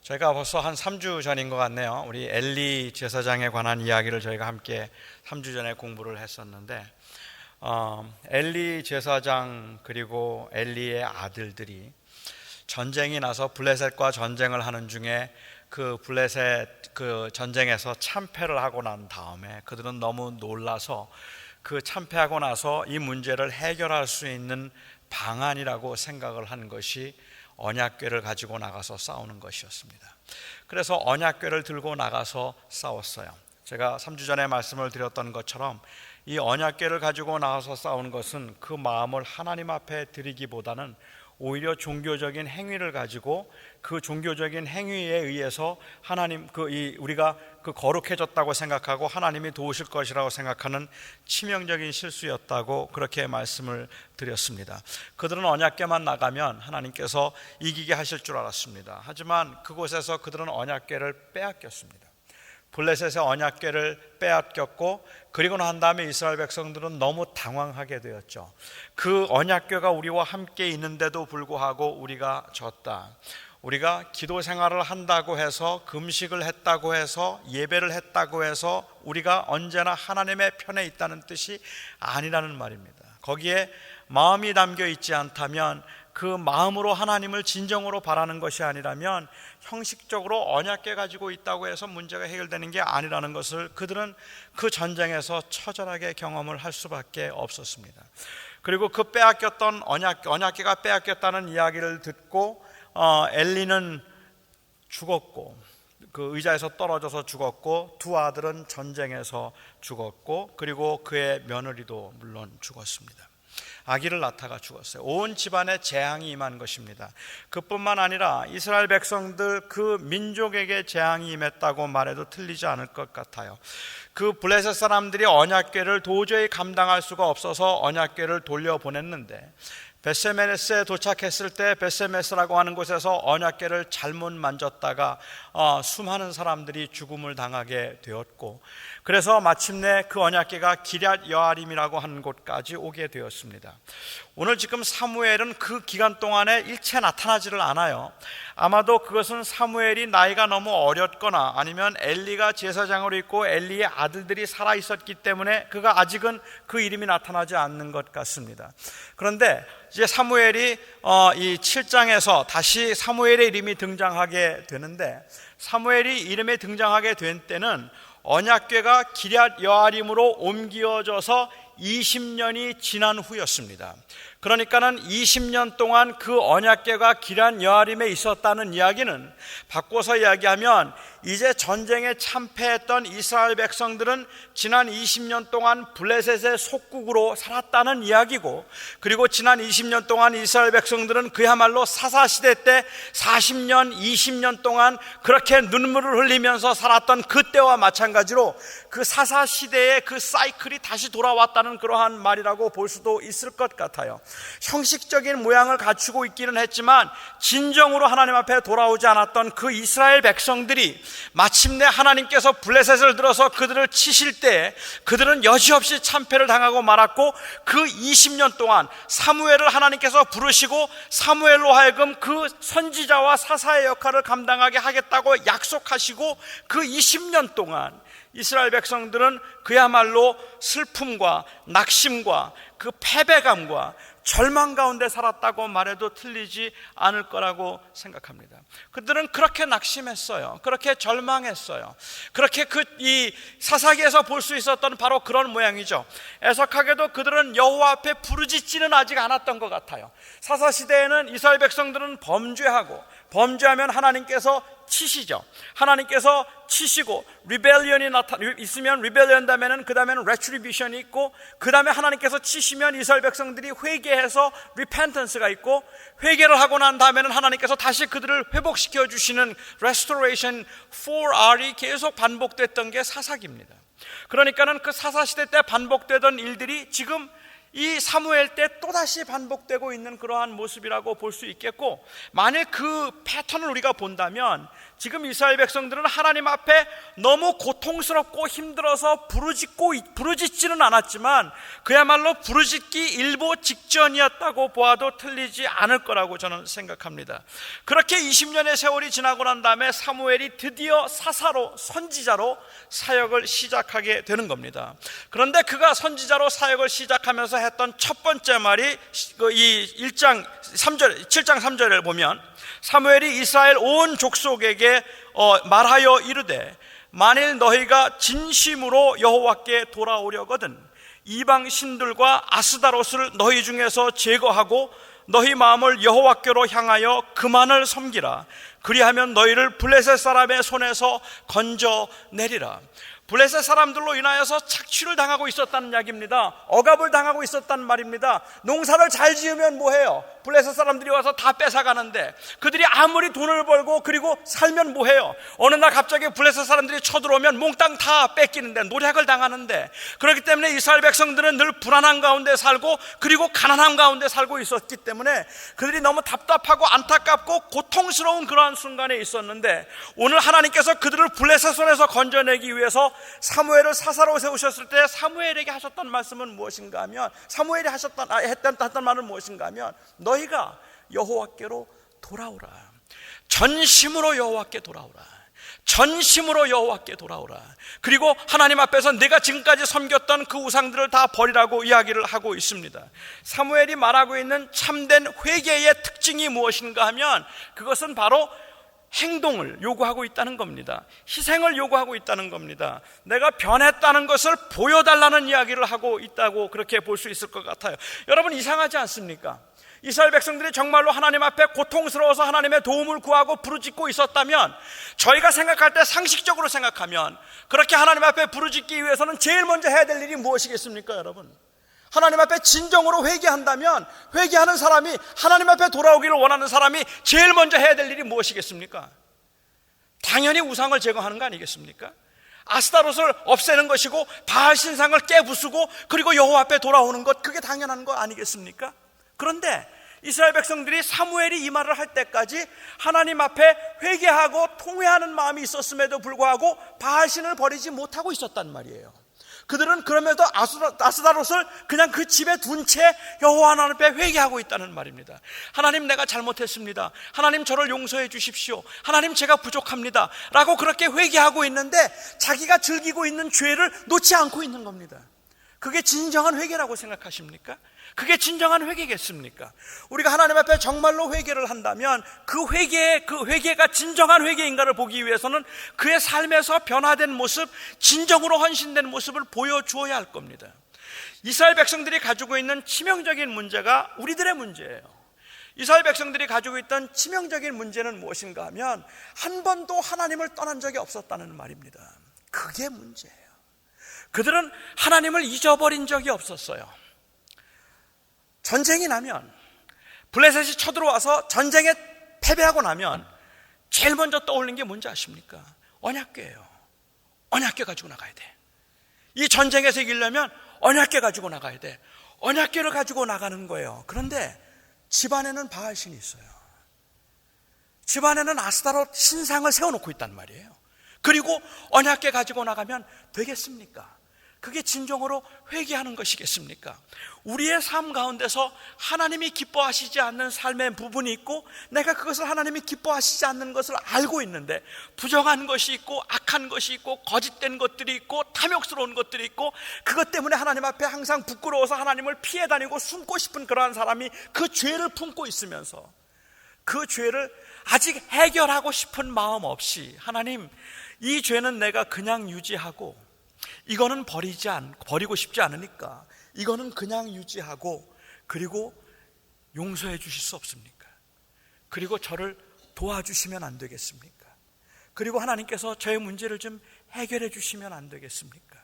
저희가 벌써 한 3주 전인 것 같네요. 우리 엘리 제사장에 관한 이야기를 저희가 함께 3주 전에 공부를 했었는데 엘리 제사장 그리고 엘리의 아들들이 전쟁이 나서 블레셋과 전쟁을 하는 중에 그 블레셋 그 전쟁에서 참패를 하고 난 다음에 그들은 너무 놀라서 그 참패하고 나서 이 문제를 해결할 수 있는 방안이라고 생각을 한 것이 언약궤를 가지고 나가서 싸우는 것이었습니다. 그래서 언약궤를 들고 나가서 싸웠어요. 제가 3주 전에 말씀을 드렸던 것처럼 이 언약궤를 가지고 나가서 싸우는 것은 그 마음을 하나님 앞에 드리기보다는 오히려 종교적인 행위를 가지고 그 종교적인 행위에 의해서 하나님 우리가 거룩해졌다고 생각하고 하나님이 도우실 것이라고 생각하는 치명적인 실수였다고 그렇게 말씀을 드렸습니다. 그들은 언약궤만 나가면 하나님께서 이기게 하실 줄 알았습니다. 하지만 그곳에서 그들은 언약궤를 빼앗겼습니다. 블레셋의 언약궤를 빼앗겼고 그리고 난 다음에 이스라엘 백성들은 너무 당황하게 되었죠. 그 언약궤가 우리와 함께 있는데도 불구하고 우리가 졌다. 우리가 기도 생활을 한다고 해서 금식을 했다고 해서 예배를 했다고 해서 우리가 언제나 하나님의 편에 있다는 뜻이 아니라는 말입니다. 거기에 마음이 담겨 있지 않다면 그 마음으로 하나님을 진정으로 바라는 것이 아니라면 형식적으로 언약궤 가지고 있다고 해서 문제가 해결되는 게 아니라는 것을 그들은 그 전쟁에서 처절하게 경험을 할 수밖에 없었습니다. 그리고 그 빼앗겼던 언약궤가 빼앗겼다는 이야기를 듣고 엘리는 죽었고 그 의자에서 떨어져서 죽었고 두 아들은 전쟁에서 죽었고 그리고 그의 며느리도 물론 죽었습니다. 아기를 낳다가 죽었어요. 온 집안에 재앙이 임한 것입니다. 그뿐만 아니라 이스라엘 백성들 그 민족에게 재앙이 임했다고 말해도 틀리지 않을 것 같아요. 그 블레셋 사람들이 언약궤를 도저히 감당할 수가 없어서 언약궤를 돌려보냈는데 베세메스에 도착했을 때 베세메스라고 하는 곳에서 언약궤를 잘못 만졌다가 수많은 사람들이 죽음을 당하게 되었고 그래서 마침내 그 언약궤가 기럇 여아림이라고 하는 곳까지 오게 되었습니다. 오늘 지금 사무엘은 그 기간 동안에 일체 나타나지를 않아요. 아마도 그것은 사무엘이 나이가 너무 어렸거나 아니면 엘리가 제사장으로 있고 엘리의 아들들이 살아 있었기 때문에 그가 아직은 그 이름이 나타나지 않는 것 같습니다. 그런데 이제 사무엘이 이 7장에서 다시 사무엘의 이름이 등장하게 되는데 사무엘이 이름에 등장하게 된 때는 언약궤가 기럇 여아림으로 옮겨져서 20년이 지난 후였습니다. 그러니까는 20년 동안 그 언약궤가 기럇 여아림에 있었다는 이야기는 바꿔서 이야기하면 이제 전쟁에 참패했던 이스라엘 백성들은 지난 20년 동안 블레셋의 속국으로 살았다는 이야기고 그리고 지난 20년 동안 이스라엘 백성들은 그야말로 사사시대 때 40년, 20년 동안 그렇게 눈물을 흘리면서 살았던 그때와 마찬가지로 그 사사시대의 그 사이클이 다시 돌아왔다는 그러한 말이라고 볼 수도 있을 것 같아요. 형식적인 모양을 갖추고 있기는 했지만 진정으로 하나님 앞에 돌아오지 않았던 그 이스라엘 백성들이 마침내 하나님께서 블레셋을 들어서 그들을 치실 때 그들은 여지없이 참패를 당하고 말았고 그 20년 동안 사무엘을 하나님께서 부르시고 사무엘로 하여금 그 선지자와 사사의 역할을 감당하게 하겠다고 약속하시고 그 20년 동안 이스라엘 백성들은 그야말로 슬픔과 낙심과 그 패배감과 절망 가운데 살았다고 말해도 틀리지 않을 거라고 생각합니다. 그들은 그렇게 낙심했어요. 그렇게 절망했어요. 그렇게 이 사사기에서 볼 수 있었던 바로 그런 모양이죠. 애석하게도 그들은 여호와 앞에 부르짖지는 아직 않았던 것 같아요. 사사시대에는 이스라엘 백성들은 범죄하면 하나님께서 치시죠. 하나님께서 치시고 리벨리언이 있으면 리벨리언 다음에는 그 다음에는 레트리뷰션이 있고 그 다음에 하나님께서 치시면 이스라엘 백성들이 회개해서 리펜턴스가 있고 회개를 하고 난 다음에는 하나님께서 다시 그들을 회복시켜 주시는 restoration 4R이 계속 반복됐던 게 사사기입니다. 그러니까는 그 사사시대 때 반복되던 일들이 지금 이 사무엘 때 또다시 반복되고 있는 그러한 모습이라고 볼 수 있겠고, 만일 그 패턴을 우리가 본다면 지금 이스라엘 백성들은 하나님 앞에 너무 고통스럽고 힘들어서 부르짖지는 않았지만 그야말로 부르짖기 일보 직전이었다고 보아도 틀리지 않을 거라고 저는 생각합니다. 그렇게 20년의 세월이 지나고 난 다음에 사무엘이 드디어 사사로, 선지자로 사역을 시작하게 되는 겁니다. 그런데 그가 선지자로 사역을 시작하면서 했던 첫 번째 말이 이 7장 3절을 보면, 사무엘이 이스라엘 온 족속에게 말하여 이르되 만일 너희가 진심으로 여호와께 돌아오려거든 이방 신들과 아스다롯을 너희 중에서 제거하고 너희 마음을 여호와께로 향하여 그만을 섬기라. 그리하면 너희를 블레셋 사람의 손에서 건져내리라. 블레셋 사람들로 인하여서 착취를 당하고 있었다는 이야기입니다. 억압을 당하고 있었단 말입니다. 농사를 잘 지으면 뭐해요? 블레셋 사람들이 와서 다 뺏어가는데, 그들이 아무리 돈을 벌고 그리고 살면 뭐해요? 어느 날 갑자기 블레셋 사람들이 쳐들어오면 몽땅 다 뺏기는데, 노략을 당하는데, 그렇기 때문에 이스라엘 백성들은 늘 불안한 가운데 살고 그리고 가난한 가운데 살고 있었기 때문에 그들이 너무 답답하고 안타깝고 고통스러운 그러한 순간에 있었는데, 오늘 하나님께서 그들을 블레셋 손에서 건져내기 위해서 사무엘을 사사로 세우셨을 때 사무엘에게 하셨던 말씀은 무엇인가 하면, 사무엘이 했던 말은 무엇인가 하면, 너희가 여호와께로 돌아오라. 전심으로 여호와께 돌아오라. 전심으로 여호와께 돌아오라. 그리고 하나님 앞에서 내가 지금까지 섬겼던 그 우상들을 다 버리라고 이야기를 하고 있습니다. 사무엘이 말하고 있는 참된 회개의 특징이 무엇인가 하면, 그것은 바로 행동을 요구하고 있다는 겁니다. 희생을 요구하고 있다는 겁니다. 내가 변했다는 것을 보여달라는 이야기를 하고 있다고 그렇게 볼 수 있을 것 같아요. 여러분, 이상하지 않습니까? 이스라엘 백성들이 정말로 하나님 앞에 고통스러워서 하나님의 도움을 구하고 부르짖고 있었다면, 저희가 생각할 때 상식적으로 생각하면 그렇게 하나님 앞에 부르짖기 위해서는 제일 먼저 해야 될 일이 무엇이겠습니까? 여러분, 하나님 앞에 진정으로 회개한다면, 회개하는 사람이, 하나님 앞에 돌아오기를 원하는 사람이 제일 먼저 해야 될 일이 무엇이겠습니까? 당연히 우상을 제거하는 거 아니겠습니까? 아스타롯을 없애는 것이고 바알 신상을 깨부수고 그리고 여호와 앞에 돌아오는 것, 그게 당연한 거 아니겠습니까? 그런데 이스라엘 백성들이 사무엘이 이 말을 할 때까지 하나님 앞에 회개하고 통회하는 마음이 있었음에도 불구하고 바알신을 버리지 못하고 있었단 말이에요. 그들은 그러면서 아스다롯을 그냥 그 집에 둔 채 여호와 하나님 앞에 회개하고 있다는 말입니다. 하나님, 내가 잘못했습니다. 하나님, 저를 용서해 주십시오. 하나님, 제가 부족합니다. 라고 그렇게 회개하고 있는데 자기가 즐기고 있는 죄를 놓지 않고 있는 겁니다. 그게 진정한 회개라고 생각하십니까? 그게 진정한 회개겠습니까? 우리가 하나님 앞에 정말로 회개를 한다면 그 회개가 진정한 회개인가를 보기 위해서는 그의 삶에서 변화된 모습, 진정으로 헌신된 모습을 보여주어야 할 겁니다. 이스라엘 백성들이 가지고 있는 치명적인 문제가 우리들의 문제예요. 이스라엘 백성들이 가지고 있던 치명적인 문제는 무엇인가 하면, 한 번도 하나님을 떠난 적이 없었다는 말입니다. 그게 문제예요. 그들은 하나님을 잊어버린 적이 없었어요. 전쟁이 나면, 블레셋이 쳐들어와서 전쟁에 패배하고 나면 제일 먼저 떠오르는 게 뭔지 아십니까? 언약궤예요. 언약궤 가지고 나가야 돼. 이 전쟁에서 이기려면 언약궤 가지고 나가야 돼. 언약궤를 가지고 나가는 거예요. 그런데 집안에는 바알신이 있어요. 집안에는 아스타롯 신상을 세워놓고 있단 말이에요. 그리고 언약궤 가지고 나가면 되겠습니까? 그게 진정으로 회개하는 것이겠습니까? 우리의 삶 가운데서 하나님이 기뻐하시지 않는 삶의 부분이 있고, 내가 그것을 하나님이 기뻐하시지 않는 것을 알고 있는데, 부정한 것이 있고 악한 것이 있고 거짓된 것들이 있고 탐욕스러운 것들이 있고, 그것 때문에 하나님 앞에 항상 부끄러워서 하나님을 피해 다니고 숨고 싶은 그러한 사람이 그 죄를 품고 있으면서 그 죄를 아직 해결하고 싶은 마음 없이, 하나님, 이 죄는 내가 그냥 유지하고, 이거는 버리고 싶지 않으니까 이거는 그냥 유지하고, 그리고 용서해 주실 수 없습니까? 그리고 저를 도와주시면 안 되겠습니까? 그리고 하나님께서 저의 문제를 좀 해결해 주시면 안 되겠습니까?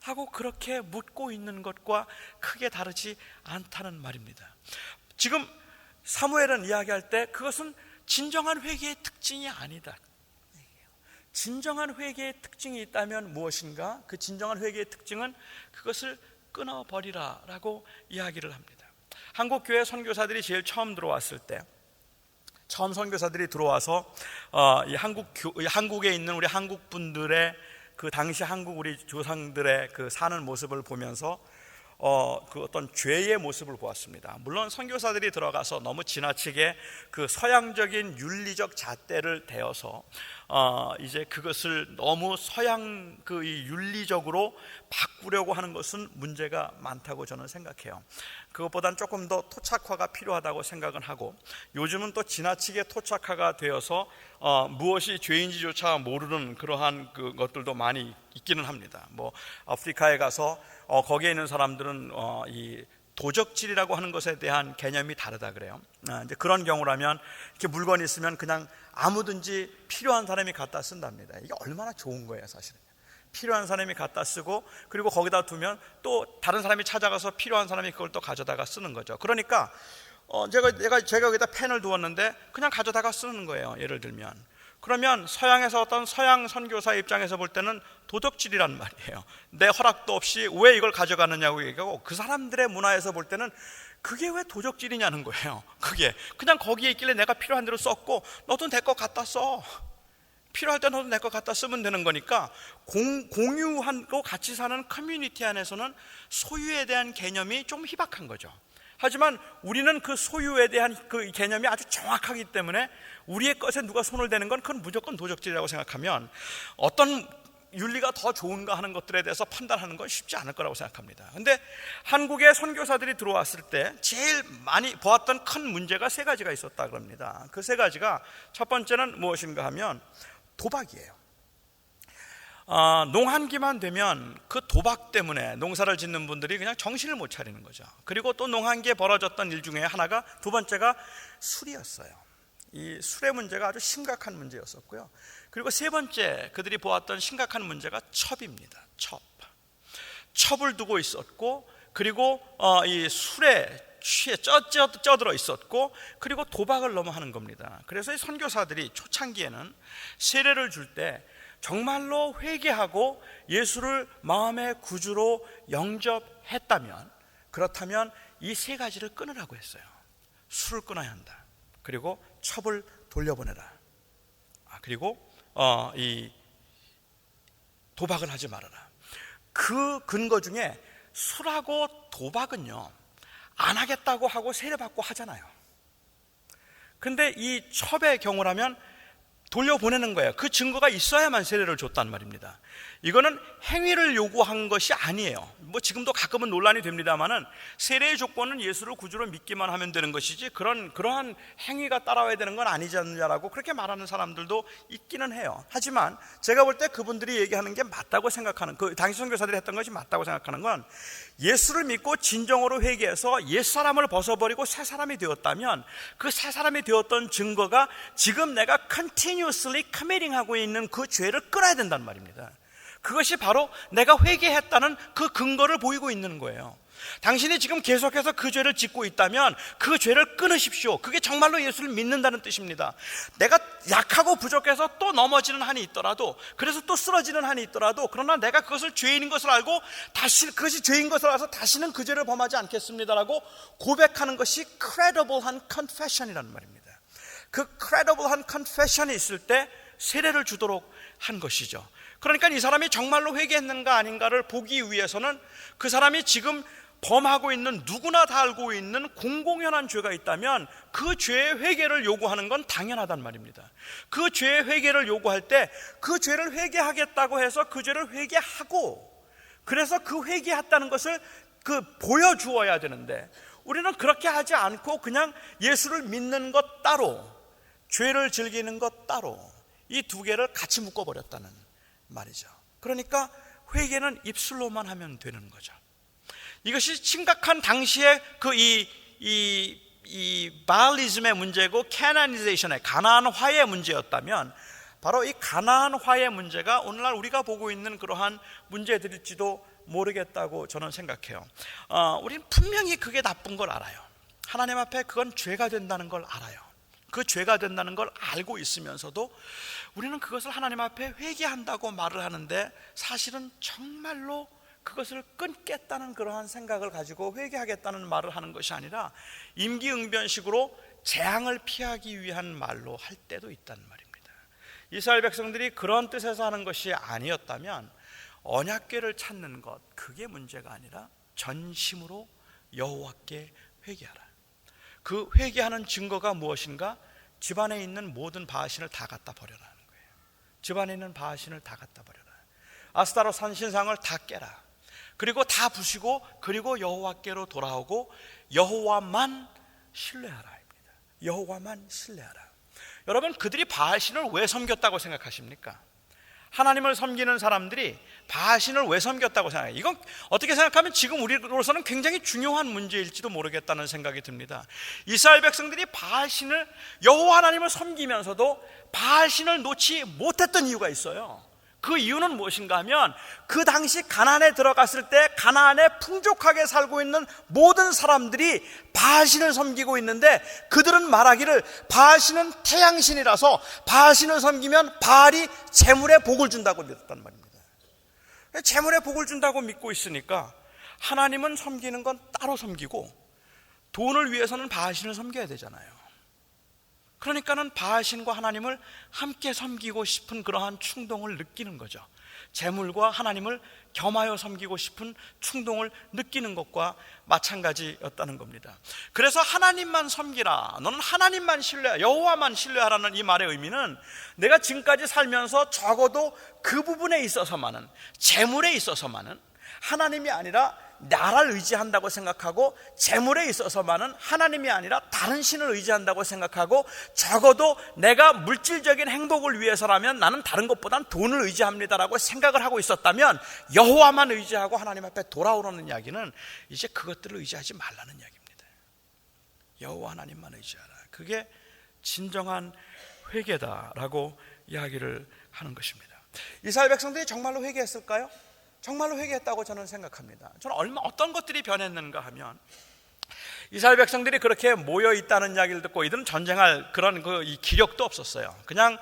하고 그렇게 묻고 있는 것과 크게 다르지 않다는 말입니다. 지금 사무엘은 이야기할 때 그것은 진정한 회개의 특징이 아니다. 진정한 회개의 특징이 있다면 무엇인가? 그 진정한 회개의 특징은 그것을 끊어버리라라고 이야기를 합니다. 한국 교회 선교사들이 제일 처음 들어왔을 때, 처음 선교사들이 들어와서 이 한국에 있는 우리 한국 분들의 그 당시 한국 우리 조상들의 그 사는 모습을 보면서 그 어떤 죄의 모습을 보았습니다. 물론 선교사들이 들어가서 너무 지나치게 그 서양적인 윤리적 잣대를 대어서 이제 그것을 너무 서양 그 이 윤리적으로 바꾸려고 하는 것은 문제가 많다고 저는 생각해요. 그것보단 조금 더 토착화가 필요하다고 생각은 하고, 요즘은 또 지나치게 토착화가 되어서 무엇이 죄인지조차 모르는 그러한 그 것들도 많이 있기는 합니다. 뭐 아프리카에 가서 거기에 있는 사람들은 이 도적질이라고 하는 것에 대한 개념이 다르다 그래요. 이제 그런 경우라면 이렇게 물건이 있으면 그냥 아무든지 필요한 사람이 갖다 쓴답니다. 이게 얼마나 좋은 거예요, 사실은. 필요한 사람이 갖다 쓰고, 그리고 거기다 두면 또 다른 사람이 찾아가서 필요한 사람이 그걸 또 가져다가 쓰는 거죠. 그러니까 제가 여기다 펜을 두었는데 그냥 가져다가 쓰는 거예요, 예를 들면. 그러면 서양에서 어떤 서양 선교사 입장에서 볼 때는 도적질이란 말이에요. 내 허락도 없이 왜 이걸 가져가느냐고 얘기하고, 그 사람들의 문화에서 볼 때는 그게 왜 도적질이냐는 거예요. 그게 그냥 거기에 있길래 내가 필요한 대로 썼고, 너도 내 거 갖다 써. 필요할 때 너도 내 거 갖다 쓰면 되는 거니까, 공유하고 같이 사는 커뮤니티 안에서는 소유에 대한 개념이 좀 희박한 거죠. 하지만 우리는 그 소유에 대한 그 개념이 아주 정확하기 때문에 우리의 것에 누가 손을 대는 건 그건 무조건 도적질이라고 생각하면, 어떤 윤리가 더 좋은가 하는 것들에 대해서 판단하는 건 쉽지 않을 거라고 생각합니다. 그런데 한국에 선교사들이 들어왔을 때 제일 많이 보았던 큰 문제가 세 가지가 있었다 그럽니다. 그 세 가지가, 첫 번째는 무엇인가 하면 도박이에요. 농한기만 되면 그 도박 때문에 농사를 짓는 분들이 그냥 정신을 못 차리는 거죠. 그리고 또 농한기에 벌어졌던 일 중에 하나가, 두 번째가 술이었어요. 이 술의 문제가 아주 심각한 문제였었고요. 그리고 세 번째 그들이 보았던 심각한 문제가 첩입니다. 첩을 두고 있었고, 그리고 이 술에 쪄들어 있었고, 그리고 도박을 너무 하는 겁니다. 그래서 이 선교사들이 초창기에는 세례를 줄 때 정말로 회개하고 예수를 마음의 구주로 영접했다면, 그렇다면 이 세 가지를 끊으라고 했어요. 술을 끊어야 한다. 그리고 첩을 돌려보내라. 그리고 이 도박을 하지 말아라. 그 근거 중에 술하고 도박은요, 안 하겠다고 하고 세례받고 하잖아요. 근데 이 첩의 경우라면 돌려보내는 거예요. 그 증거가 있어야만 세례를 줬단 말입니다. 이거는 행위를 요구한 것이 아니에요. 뭐 지금도 가끔은 논란이 됩니다만은, 세례의 조건은 예수를 구주로 믿기만 하면 되는 것이지 그러한 행위가 따라와야 되는 건 아니지 않느냐라고 그렇게 말하는 사람들도 있기는 해요. 하지만 제가 볼 때 그분들이 얘기하는 게 맞다고 생각하는, 그 당시 선교사들이 했던 것이 맞다고 생각하는 건, 예수를 믿고 진정으로 회개해서 옛사람을 벗어버리고 새 사람이 되었다면, 그 새 사람이 되었던 증거가 지금 내가 continuously committing 하고 있는 그 죄를 끊어야 된단 말입니다. 그것이 바로 내가 회개했다는 그 근거를 보이고 있는 거예요. 당신이 지금 계속해서 그 죄를 짓고 있다면 그 죄를 끊으십시오. 그게 정말로 예수를 믿는다는 뜻입니다. 내가 약하고 부족해서 또 넘어지는 한이 있더라도, 그래서 또 쓰러지는 한이 있더라도, 그러나 내가 그것을 죄인인 것을 알고 다시 그것이 죄인 것을 알아서 다시는 그 죄를 범하지 않겠습니다라고 고백하는 것이 credible한 confession이라는 말입니다. 그 credible한 confession이 있을 때 세례를 주도록 한 것이죠. 그러니까 이 사람이 정말로 회개했는가 아닌가를 보기 위해서는 그 사람이 지금 범하고 있는, 누구나 다 알고 있는 공공연한 죄가 있다면 그 죄의 회개를 요구하는 건 당연하단 말입니다. 그 죄의 회개를 요구할 때 그 죄를 회개하겠다고 해서 그 죄를 회개하고, 그래서 그 회개했다는 것을 보여주어야 되는데, 우리는 그렇게 하지 않고 그냥 예수를 믿는 것 따로, 죄를 즐기는 것 따로, 이 두 개를 같이 묶어버렸다는 말이죠. 그러니까 회개는 입술로만 하면 되는 거죠. 이것이 심각한 당시에 이 바알리즘의 문제고 캐나니제이션의 가나안화의 문제였다면, 바로 이 가나안화의 문제가 오늘날 우리가 보고 있는 그러한 문제들일지도 모르겠다고 저는 생각해요. 우리는 분명히 그게 나쁜 걸 알아요. 하나님 앞에 그건 죄가 된다는 걸 알아요. 그 죄가 된다는 걸 알고 있으면서도 우리는 그것을 하나님 앞에 회개한다고 말을 하는데, 사실은 정말로 그것을 끊겠다는 그러한 생각을 가지고 회개하겠다는 말을 하는 것이 아니라 임기응변식으로 재앙을 피하기 위한 말로 할 때도 있단 말입니다. 이스라엘 백성들이 그런 뜻에서 하는 것이 아니었다면 언약궤를 찾는 것, 그게 문제가 아니라 전심으로 여호와께 회개하라. 그 회개하는 증거가 무엇인가? 집안에 있는 모든 바하신을 다 갖다 버려라는 거예요. 집안에 있는 바하신을 다 갖다 버려라. 아스타롯 산신상을 다 깨라. 그리고 다 부시고, 그리고 여호와께로 돌아오고 여호와만 신뢰하라. 여호와만 신뢰하라. 여러분, 그들이 바알신을 왜 섬겼다고 생각하십니까? 하나님을 섬기는 사람들이 바알신을 왜 섬겼다고 생각해요? 이건 어떻게 생각하면 지금 우리로서는 굉장히 중요한 문제일지도 모르겠다는 생각이 듭니다. 이스라엘 백성들이 바알신을, 여호와 하나님을 섬기면서도 바알신을 놓지 못했던 이유가 있어요. 그 이유는 무엇인가 하면 그 당시 가나안에 들어갔을 때 가나안에 풍족하게 살고 있는 모든 사람들이 바알신을 섬기고 있는데, 그들은 말하기를 바알신은 태양신이라서 바알신을 섬기면 바알이 재물에 복을 준다고 믿었단 말입니다. 재물에 복을 준다고 믿고 있으니까 하나님은 섬기는 건 따로 섬기고 돈을 위해서는 바알신을 섬겨야 되잖아요. 그러니까는 바알신과 하나님을 함께 섬기고 싶은 그러한 충동을 느끼는 거죠. 재물과 하나님을 겸하여 섬기고 싶은 충동을 느끼는 것과 마찬가지였다는 겁니다. 그래서 하나님만 섬기라, 너는 하나님만 신뢰하라, 여호와만 신뢰하라는 이 말의 의미는 내가 지금까지 살면서 적어도 그 부분에 있어서만은, 재물에 있어서만은 하나님이 아니라 나를 의지한다고 생각하고, 재물에 있어서만은 하나님이 아니라 다른 신을 의지한다고 생각하고, 적어도 내가 물질적인 행복을 위해서라면 나는 다른 것보단 돈을 의지합니다라고 생각을 하고 있었다면, 여호와만 의지하고 하나님 앞에 돌아오라는 이야기는 이제 그것들을 의지하지 말라는 이야기입니다. 여호와 하나님만 의지하라. 그게 진정한 회개다라고 이야기를 하는 것입니다. 이스라엘 백성들이 정말로 회개했을까요? 정말로 회개했다고 저는 생각합니다. 저는 어떤 것들이 변했는가 하면, 이스라엘 백성들이 그렇게 모여 있다는 이야기를 듣고 이들은 전쟁할 그런 이 기력도 없었어요. 그냥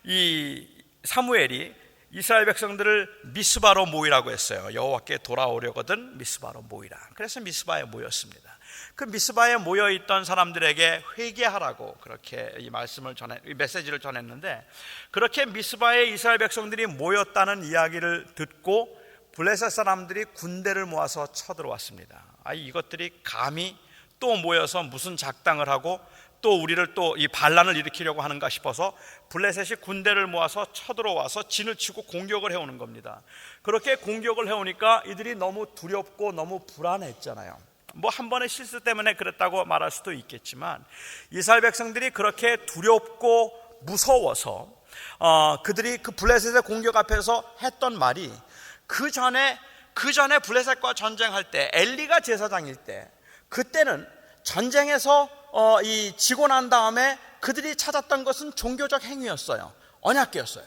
이 사무엘이 이스라엘 백성들을 미스바로 모이라고 했어요. 여호와께 돌아오려거든 미스바로 모이라. 그래서 미스바에 모였습니다. 그 미스바에 모여 있던 사람들에게 회개하라고 그렇게 이 메시지를 전했는데, 그렇게 미스바에 이스라엘 백성들이 모였다는 이야기를 듣고 블레셋 사람들이 군대를 모아서 쳐들어왔습니다. 이것들이 감히 또 모여서 무슨 작당을 하고 또 우리를 또 이 반란을 일으키려고 하는가 싶어서 블레셋이 군대를 모아서 쳐들어와서 진을 치고 공격을 해오는 겁니다. 그렇게 공격을 해오니까 이들이 너무 두렵고 너무 불안했잖아요. 한 번의 실수 때문에 그랬다고 말할 수도 있겠지만, 이스라엘 백성들이 그렇게 두렵고 무서워서 그들이 그 블레셋의 공격 앞에서 했던 말이, 그 전에 블레셋과 전쟁할 때 엘리가 제사장일 때, 그때는 전쟁에서 지고 난 다음에 그들이 찾았던 것은 종교적 행위였어요. 언약궤였어요.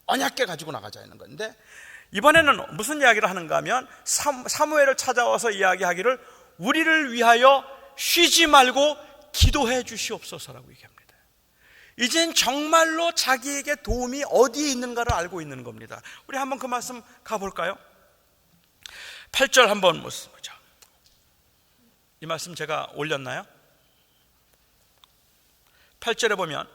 언약궤 가지고 나가자 하는 건데, 이번에는 무슨 이야기를 하는가 하면 사무엘을 찾아와서 이야기하기를 우리를 위하여 쉬지 말고 기도해 주시옵소서라고 얘기합니다. 이젠 정말로 자기에게 도움이 어디에 있는가를 알고 있는 겁니다. 우리 한번 그 말씀 가볼까요? 8절 한번 보죠. 이 말씀 제가 올렸나요? 8절에 보면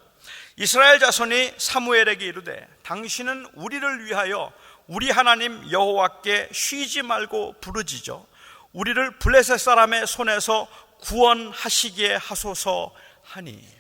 이스라엘 자손이 사무엘에게 이르되 당신은 우리를 위하여 우리 하나님 여호와께 쉬지 말고 부르짖어 우리를 블레셋 사람의 손에서 구원하시게 하소서 하니,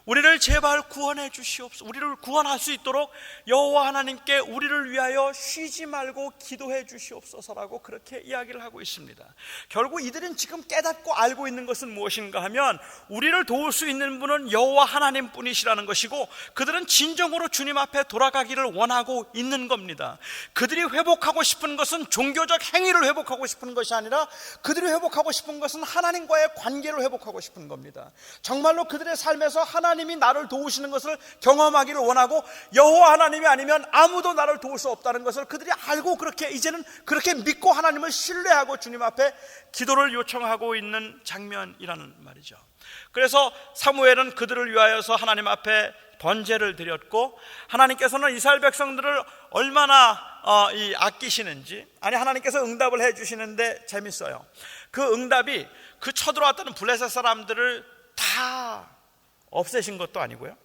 우리를 제발 구원해 주시옵소서. 우리를 구원할 수 있도록 여호와 하나님께 우리를 위하여 쉬지 말고 기도해 주시옵소서라고 그렇게 이야기를 하고 있습니다. 결국 이들은 지금 깨닫고 알고 있는 것은 무엇인가 하면, 우리를 도울 수 있는 분은 여호와 하나님뿐이시라는 것이고, 그들은 진정으로 주님 앞에 돌아가기를 원하고 있는 겁니다. 그들이 회복하고 싶은 것은 종교적 행위를 회복하고 싶은 것이 아니라, 그들이 회복하고 싶은 것은 하나님과의 관계를 회복하고 싶은 겁니다. 정말로 그들의 삶에서 하나님이 나를 도우시는 것을 경험하기를 원하고, 여호와 하나님이 아니면 아무도 나를 도울 수 없다는 것을 그들이 알고 이제는 그렇게 믿고 하나님을 신뢰하고 주님 앞에 기도를 요청하고 있는 장면이라는 말이죠. 그래서 사무엘은 그들을 위하여서 하나님 앞에 번제를 드렸고, 하나님께서는 이스라엘 백성들을 얼마나 아끼시는지, 아니 하나님께서 응답을 해주시는데 재밌어요. 그 응답이 그 쳐들어왔다는 블레셋 사람들을 다 없애신 것도 아니고요,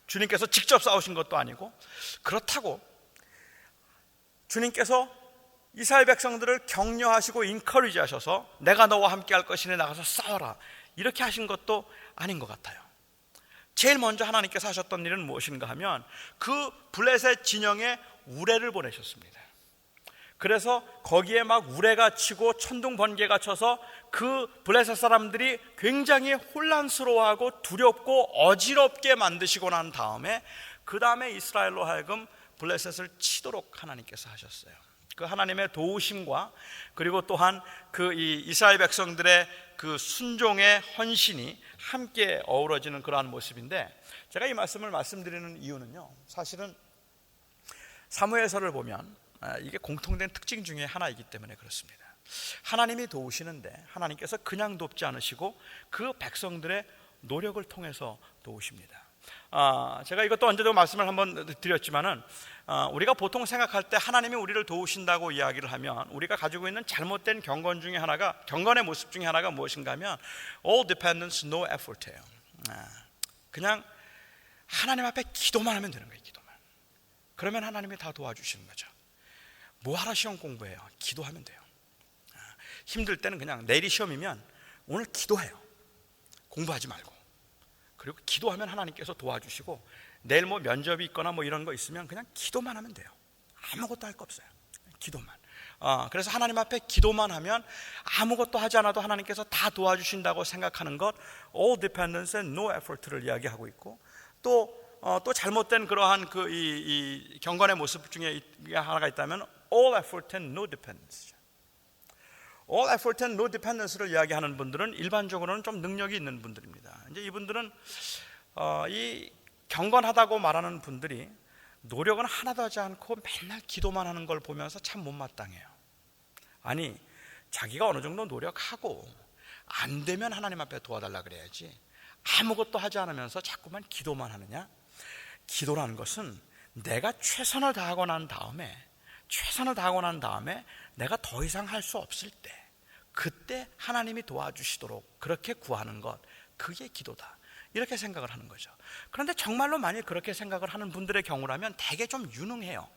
주님께서 직접 싸우신 것도 아니고, 그렇다고 주님께서 이스라엘 백성들을 격려하시고 인커리지 하셔서 내가 너와 함께 할 것이니 나가서 싸워라 이렇게 하신 것도 아닌 것 같아요. 제일 먼저 하나님께서 하셨던 일은 무엇인가 하면 그 블레셋 진영에 우레를 보내셨습니다. 그래서 거기에 막 우레가 치고 천둥 번개가 쳐서 그 블레셋 사람들이 굉장히 혼란스러워하고 두렵고 어지럽게 만드시고 난 다음에, 그 다음에 이스라엘로 하여금 블레셋을 치도록 하나님께서 하셨어요. 그 하나님의 도우심과 그리고 또한 그 이스라엘 백성들의 그 순종의 헌신이 함께 어우러지는 그러한 모습인데, 제가 이 말씀을 말씀드리는 이유는요, 사실은 사무엘서를 보면 이게 공통된 특징 중에 하나이기 때문에 그렇습니다. 하나님이 도우시는데 하나님께서 그냥 돕지 않으시고 그 백성들의 노력을 통해서 도우십니다. 제가 이것도 언제도 말씀을 한번 드렸지만은, 우리가 보통 생각할 때 하나님이 우리를 도우신다고 이야기를 하면 우리가 가지고 있는 잘못된 경건의 모습 중에 하나가 무엇인가 하면 all dependence, no effort예요. 그냥 하나님 앞에 기도만 하면 되는 거예요. 기도만. 그러면 하나님이 다 도와주시는 거죠. 뭐하러 시험 공부해요? 기도하면 돼요. 힘들 때는 그냥 내일이 시험이면 오늘 기도해요. 공부하지 말고. 그리고 기도하면 하나님께서 도와주시고, 내일 뭐 면접이 있거나 뭐 이런 거 있으면 그냥 기도만 하면 돼요. 아무것도 할 거 없어요. 기도만. 그래서 하나님 앞에 기도만 하면 아무것도 하지 않아도 하나님께서 다 도와주신다고 생각하는 것, all dependence and no effort를 이야기하고 있고, 또 잘못된 그러한 이 경건의 모습 중에 하나가 있다면 all effort and no dependence. all effort and no dependence를 이야기하는 분들은 일반적으로는 좀 능력이 있는 분들입니다. 이제 이분들은 이 경건하다고 말하는 분들이 노력은 하나도 하지 않고 맨날 기도만 하는 걸 보면서 참 못마땅해요. 아니, 자기가 어느 정도 노력하고 안 되면 하나님 앞에 도와달라 그래야지, 아무것도 하지 않으면서 자꾸만 기도만 하느냐? 기도라는 것은 내가 최선을 다하고 난 다음에 내가 더 이상 할 수 없을 때, 그때 하나님이 도와주시도록 그렇게 구하는 것, 그게 기도다, 이렇게 생각을 하는 거죠. 그런데 정말로 만일 그렇게 생각을 하는 분들의 경우라면 되게 좀 유능해요.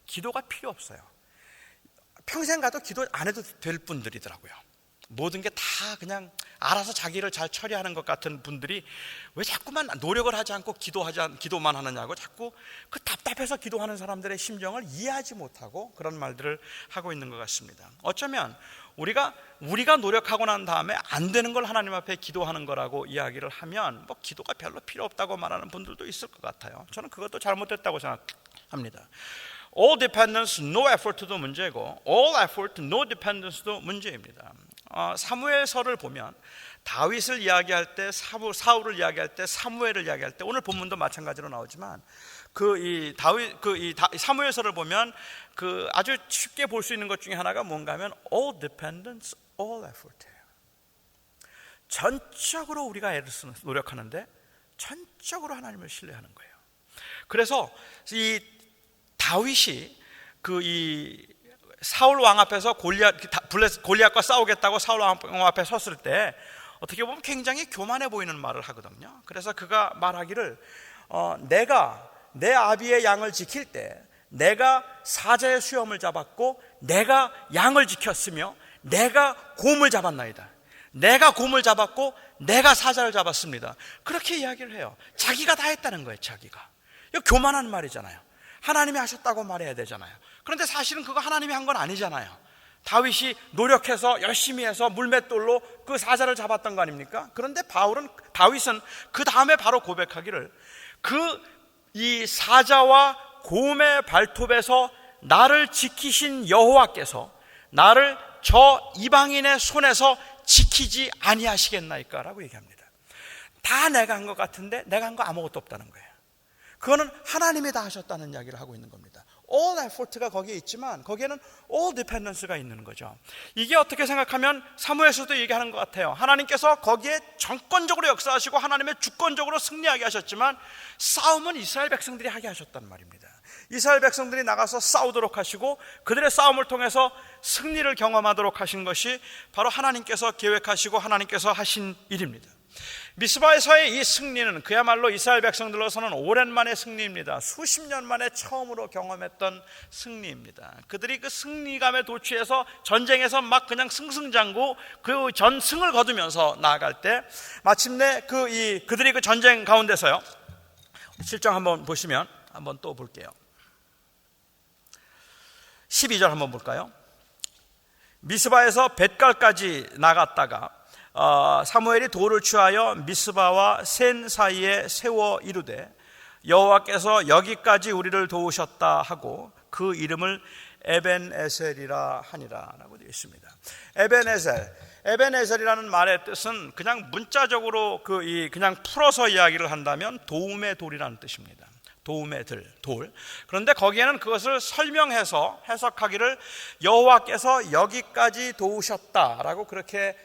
기도가 필요 없어요. 평생 가도 기도 안 해도 될 분들이더라고요. 모든 게 다 그냥 알아서 자기를 잘 처리하는 것 같은 분들이 왜 자꾸만 노력을 하지 않고 기도만 하느냐고, 자꾸 그 답답해서 기도하는 사람들의 심정을 이해하지 못하고 그런 말들을 하고 있는 것 같습니다. 어쩌면 우리가 노력하고 난 다음에 안 되는 걸 하나님 앞에 기도하는 거라고 이야기를 하면 뭐 기도가 별로 필요 없다고 말하는 분들도 있을 것 같아요. 저는 그것도 잘못됐다고 생각합니다. all dependence, no effort도 문제고 all effort, no dependence도 문제입니다. 사무엘서를 보면 다윗을 이야기할 때, 사울을 이야기할 때, 사무엘을 이야기할 때, 오늘 본문도 마찬가지로 나오지만 사무엘서를 보면 아주 쉽게 볼 수 있는 것 중에 하나가 뭔가 하면 all dependence, all effort예요. 전적으로 우리가 애를 쓰는, 노력하는데 전적으로 하나님을 신뢰하는 거예요. 그래서 이 다윗이 사울 왕 앞에서 골리앗과 싸우겠다고 사울 왕 앞에 섰을 때 어떻게 보면 굉장히 교만해 보이는 말을 하거든요. 그래서 그가 말하기를 내가 내 아비의 양을 지킬 때 내가 사자의 수염을 잡았고 내가 양을 지켰으며 내가 곰을 잡았나이다. 내가 곰을 잡았고 내가 사자를 잡았습니다. 그렇게 이야기를 해요. 자기가 다 했다는 거예요. 자기가. 이거 교만한 말이잖아요. 하나님이 하셨다고 말해야 되잖아요. 그런데 사실은 그거 하나님이 한 건 아니잖아요. 다윗이 노력해서 열심히 해서 물맷돌로 그 사자를 잡았던 거 아닙니까? 그런데 다윗은 그 다음에 바로 고백하기를 이 사자와 곰의 발톱에서 나를 지키신 여호와께서 나를 저 이방인의 손에서 지키지 아니하시겠나이까 라고 얘기합니다. 다 내가 한 것 같은데 내가 한 거 아무것도 없다는 거예요. 그거는 하나님이 다 하셨다는 이야기를 하고 있는 겁니다. all effort가 거기에 있지만 거기에는 all dependence가 있는 거죠. 이게 어떻게 생각하면 사무엘서도 얘기하는 것 같아요. 하나님께서 거기에 정권적으로 역사하시고 하나님의 주권적으로 승리하게 하셨지만 싸움은 이스라엘 백성들이 하게 하셨단 말입니다. 이스라엘 백성들이 나가서 싸우도록 하시고 그들의 싸움을 통해서 승리를 경험하도록 하신 것이 바로 하나님께서 계획하시고 하나님께서 하신 일입니다. 미스바에서의 이 승리는 그야말로 이스라엘 백성들로서는 오랜만의 승리입니다. 수십 년 만에 처음으로 경험했던 승리입니다. 그들이 그 승리감에 도취해서 전쟁에서 막 그냥 승승장구 그 전승을 거두면서 나아갈 때 마침내 그들이 그 전쟁 가운데서요, 7장 한번 보시면 한번 또 볼게요. 12절 한번 볼까요? 미스바에서 벳갈까지 나갔다가 사무엘이 돌을 취하여 미스바와 센 사이에 세워 이르되 여호와께서 여기까지 우리를 도우셨다 하고 그 이름을 에벤에셀이라 하니라 라고 되어 있습니다. 에벤에셀이라는 말의 뜻은 그냥 문자적으로 그냥 풀어서 이야기를 한다면 도움의 돌이라는 뜻입니다. 도움의 돌. 그런데 거기에는 그것을 설명해서 해석하기를 여호와께서 여기까지 도우셨다라고 그렇게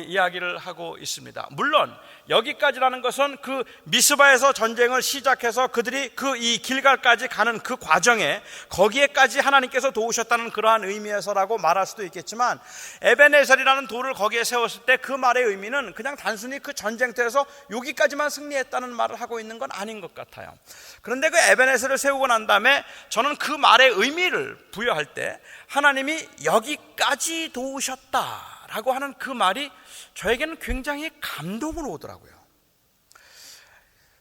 이야기를 하고 있습니다. 물론 여기까지라는 것은 그 미스바에서 전쟁을 시작해서 그들이 이 길갈까지 가는 그 과정에 거기에까지 하나님께서 도우셨다는 그러한 의미에서라고 말할 수도 있겠지만, 에벤에셀이라는 돌을 거기에 세웠을 때 그 말의 의미는 그냥 단순히 그 전쟁터에서 여기까지만 승리했다는 말을 하고 있는 건 아닌 것 같아요. 그런데 그 에벤에셀을 세우고 난 다음에 저는 그 말의 의미를 부여할 때 하나님이 여기까지 도우셨다 라고 하는 그 말이 저에게는 굉장히 감동으로 오더라고요.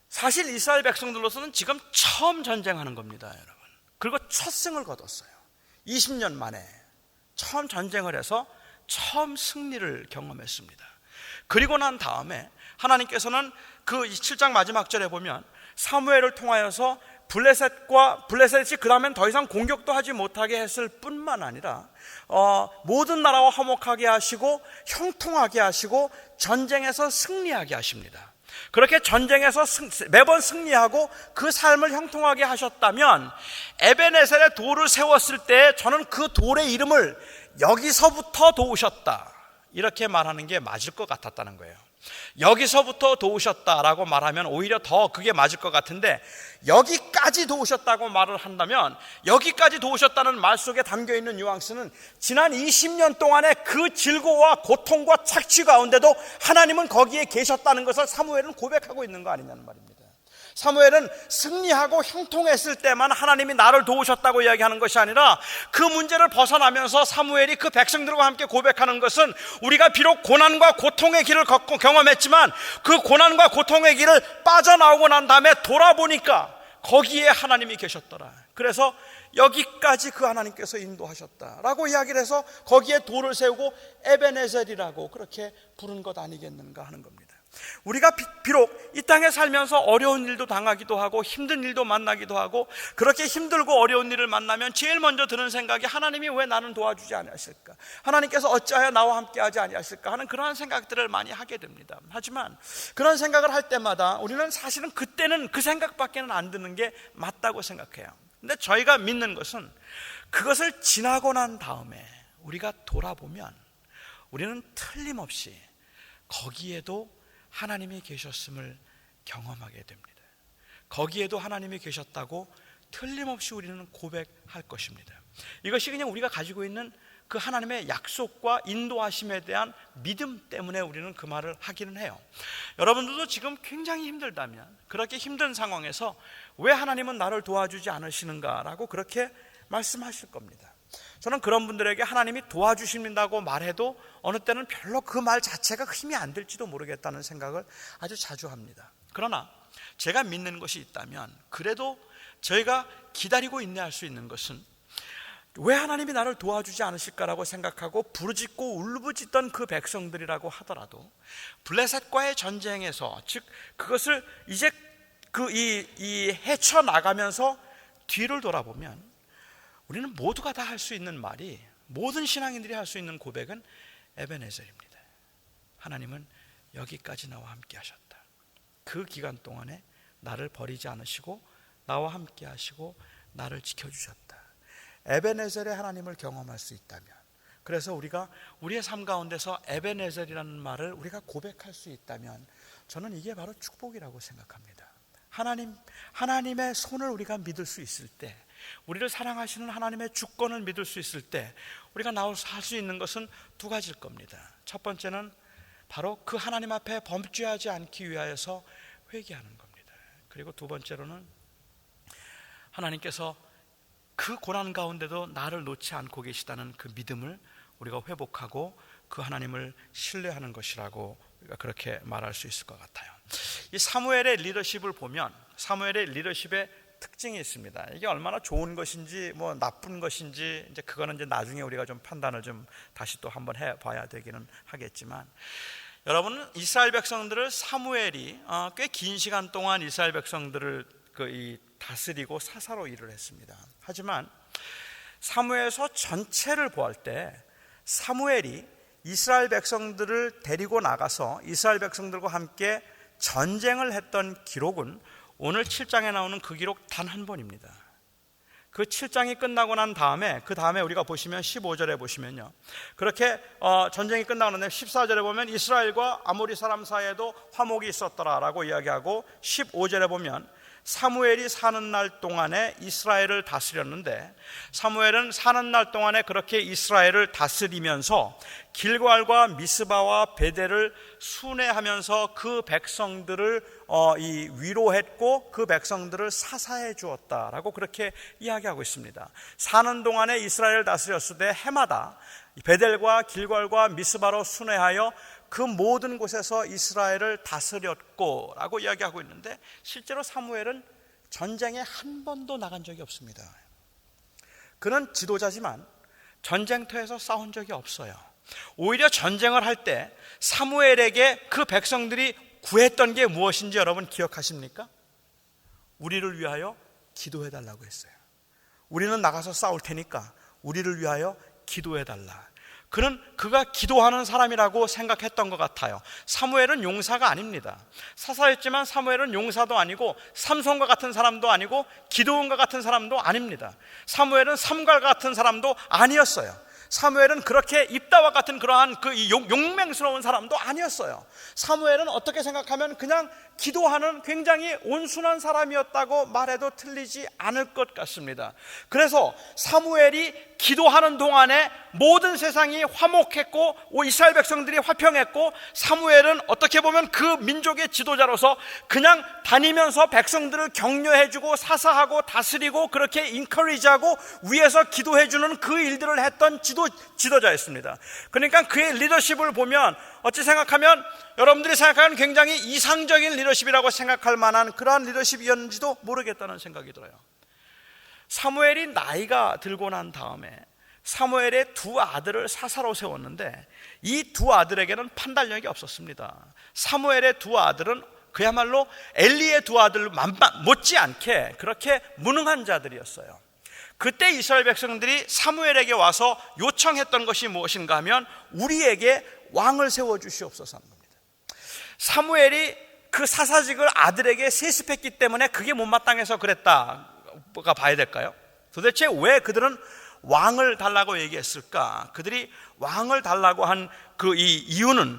사실 이스라엘 백성들로서는 지금 처음 전쟁하는 겁니다, 여러분. 그리고 첫 승을 거뒀어요. 20년 만에 처음 전쟁을 해서 처음 승리를 경험했습니다. 그리고 난 다음에 하나님께서는 그 7장 마지막 절에 보면 사무엘을 통하여서 블레셋이 그 다음엔 더 이상 공격도 하지 못하게 했을 뿐만 아니라 모든 나라와 화목하게 하시고 형통하게 하시고 전쟁에서 승리하게 하십니다. 그렇게 전쟁에서 매번 승리하고 그 삶을 형통하게 하셨다면 에벤에셀의 돌을 세웠을 때 저는 그 돌의 이름을 여기서부터 도우셨다 이렇게 말하는 게 맞을 것 같았다는 거예요. 여기서부터 도우셨다라고 말하면 오히려 더 그게 맞을 것 같은데, 여기까지 도우셨다고 말을 한다면 여기까지 도우셨다는 말 속에 담겨있는 뉘앙스는 지난 20년 동안의 그 질고와 고통과 착취 가운데도 하나님은 거기에 계셨다는 것을 사무엘은 고백하고 있는 거 아니냐는 말입니다. 사무엘은 승리하고 형통했을 때만 하나님이 나를 도우셨다고 이야기하는 것이 아니라 그 문제를 벗어나면서 사무엘이 그 백성들과 함께 고백하는 것은 우리가 비록 고난과 고통의 길을 걷고 경험했지만 그 고난과 고통의 길을 빠져나오고 난 다음에 돌아보니까 거기에 하나님이 계셨더라. 그래서 여기까지 그 하나님께서 인도하셨다라고 이야기를 해서 거기에 돌을 세우고 에벤에셀이라고 그렇게 부른 것 아니겠는가 하는 겁니다. 우리가 비록 이 땅에 살면서 어려운 일도 당하기도 하고 힘든 일도 만나기도 하고 그렇게 힘들고 어려운 일을 만나면 제일 먼저 드는 생각이 하나님이 왜 나는 도와주지 아니하실까, 하나님께서 어찌하여 나와 함께 하지 아니하실까 하는 그러한 생각들을 많이 하게 됩니다. 하지만 그런 생각을 할 때마다 우리는 사실은 그때는 그 생각밖에는 안 드는 게 맞다고 생각해요. 근데 저희가 믿는 것은 그것을 지나고 난 다음에 우리가 돌아보면 우리는 틀림없이 거기에도 하나님이 계셨음을 경험하게 됩니다. 거기에도 하나님이 계셨다고 틀림없이 우리는 고백할 것입니다. 이것이 그냥 우리가 가지고 있는 그 하나님의 약속과 인도하심에 대한 믿음 때문에 우리는 그 말을 하기는 해요. 여러분들도 지금 굉장히 힘들다면 그렇게 힘든 상황에서 왜 하나님은 나를 도와주지 않으시는가라고 그렇게 말씀하실 겁니다. 저는 그런 분들에게 하나님이 도와주신다고 말해도 어느 때는 별로 그 말 자체가 힘이 안 들지도 모르겠다는 생각을 아주 자주 합니다. 그러나 제가 믿는 것이 있다면 그래도 저희가 기다리고 인내할 수 있는 것은 왜 하나님이 나를 도와주지 않으실까라고 생각하고 부르짖고 울부짖던 그 백성들이라고 하더라도 블레셋과의 전쟁에서, 즉 그것을 이제 이 헤쳐나가면서 뒤를 돌아보면 우리는 모두가 다 할 수 있는 말이, 모든 신앙인들이 할 수 있는 고백은 에벤에셀입니다. 하나님은 여기까지 나와 함께 하셨다. 그 기간 동안에 나를 버리지 않으시고 나와 함께 하시고 나를 지켜주셨다. 에베네셀의 하나님을 경험할 수 있다면, 그래서 우리가 우리의 삶 가운데서 에베네셀이라는 말을 우리가 고백할 수 있다면 저는 이게 바로 축복이라고 생각합니다. 하나님의 손을 우리가 믿을 수 있을 때, 우리를 사랑하시는 하나님의 주권을 믿을 수 있을 때 우리가 할 수 있는 것은 두 가지일 겁니다. 첫 번째는 바로 그 하나님 앞에 범죄하지 않기 위하여서 회개하는 겁니다. 그리고 두 번째로는 하나님께서 그 고난 가운데도 나를 놓지 않고 계시다는 그 믿음을 우리가 회복하고 그 하나님을 신뢰하는 것이라고 우리가 그렇게 말할 수 있을 것 같아요. 이 사무엘의 리더십을 보면 사무엘의 리더십의 특징이 있습니다. 이게 얼마나 좋은 것인지 뭐 나쁜 것인지 이제 그거는 이제 나중에 우리가 좀 판단을 좀 다시 또 한번 해봐야 되기는 하겠지만, 여러분, 이스라엘 백성들을 사무엘이 꽤 긴 시간 동안 이스라엘 백성들을 다스리고 사사로 일을 했습니다. 하지만 사무엘서 전체를 보할 때 사무엘이 이스라엘 백성들을 데리고 나가서 이스라엘 백성들과 함께 전쟁을 했던 기록은 오늘 7장에 나오는 그 기록 단 한 번입니다. 그 7장이 끝나고 난 다음에 그 다음에 우리가 보시면 15절에 보시면요, 그렇게 전쟁이 끝나고 난 다음에 14절에 보면 이스라엘과 아모리 사람 사이에도 화목이 있었더라라고 이야기하고, 15절에 보면 사무엘이 사는 날 동안에 이스라엘을 다스렸는데, 사무엘은 사는 날 동안에 그렇게 이스라엘을 다스리면서 길갈과 미스바와 베델을 순회하면서 그 백성들을 위로했고 그 백성들을 사사해 주었다라고 그렇게 이야기하고 있습니다. 사는 동안에 이스라엘을 다스렸을 때 해마다 베델과 길갈과 미스바로 순회하여 그 모든 곳에서 이스라엘을 다스렸고 라고 이야기하고 있는데, 실제로 사무엘은 전쟁에 한 번도 나간 적이 없습니다. 그는 지도자지만 전쟁터에서 싸운 적이 없어요. 오히려 전쟁을 할 때 사무엘에게 그 백성들이 구했던 게 무엇인지 여러분 기억하십니까? 우리를 위하여 기도해달라고 했어요. 우리는 나가서 싸울 테니까 우리를 위하여 기도해달라. 그는 그가 기도하는 사람이라고 생각했던 것 같아요. 사무엘은 용사가 아닙니다. 사사였지만 사무엘은 용사도 아니고 삼손과 같은 사람도 아니고 기드온과 같은 사람도 아닙니다. 사무엘은 삼갈과 같은 사람도 아니었어요. 사무엘은 그렇게 입다와 같은 그러한 용맹스러운 사람도 아니었어요. 사무엘은 어떻게 생각하면 그냥 기도하는 굉장히 온순한 사람이었다고 말해도 틀리지 않을 것 같습니다. 그래서 사무엘이 기도하는 동안에 모든 세상이 화목했고 이스라엘 백성들이 화평했고, 사무엘은 어떻게 보면 그 민족의 지도자로서 그냥 다니면서 백성들을 격려해주고 사사하고 다스리고 그렇게 인커리지하고 위에서 기도해주는 그 일들을 했던 지도자였습니다. 그러니까 그의 리더십을 보면 어찌 생각하면 여러분들이 생각하는 굉장히 이상적인 리더십이라고 생각할 만한 그러한 리더십이었는지도 모르겠다는 생각이 들어요. 사무엘이 나이가 들고 난 다음에 사무엘의 두 아들을 사사로 세웠는데 이 두 아들에게는 판단력이 없었습니다. 사무엘의 두 아들은 그야말로 엘리의 두 아들 못지않게 그렇게 무능한 자들이었어요. 그때 이스라엘 백성들이 사무엘에게 와서 요청했던 것이 무엇인가 하면 우리에게 왕을 세워주시옵소서 하는 겁니다. 사무엘이 그 사사직을 아들에게 세습했기 때문에 그게 못마땅해서 그랬다가 봐야 될까요? 도대체 왜 그들은 왕을 달라고 얘기했을까? 그들이 왕을 달라고 한 그 이유는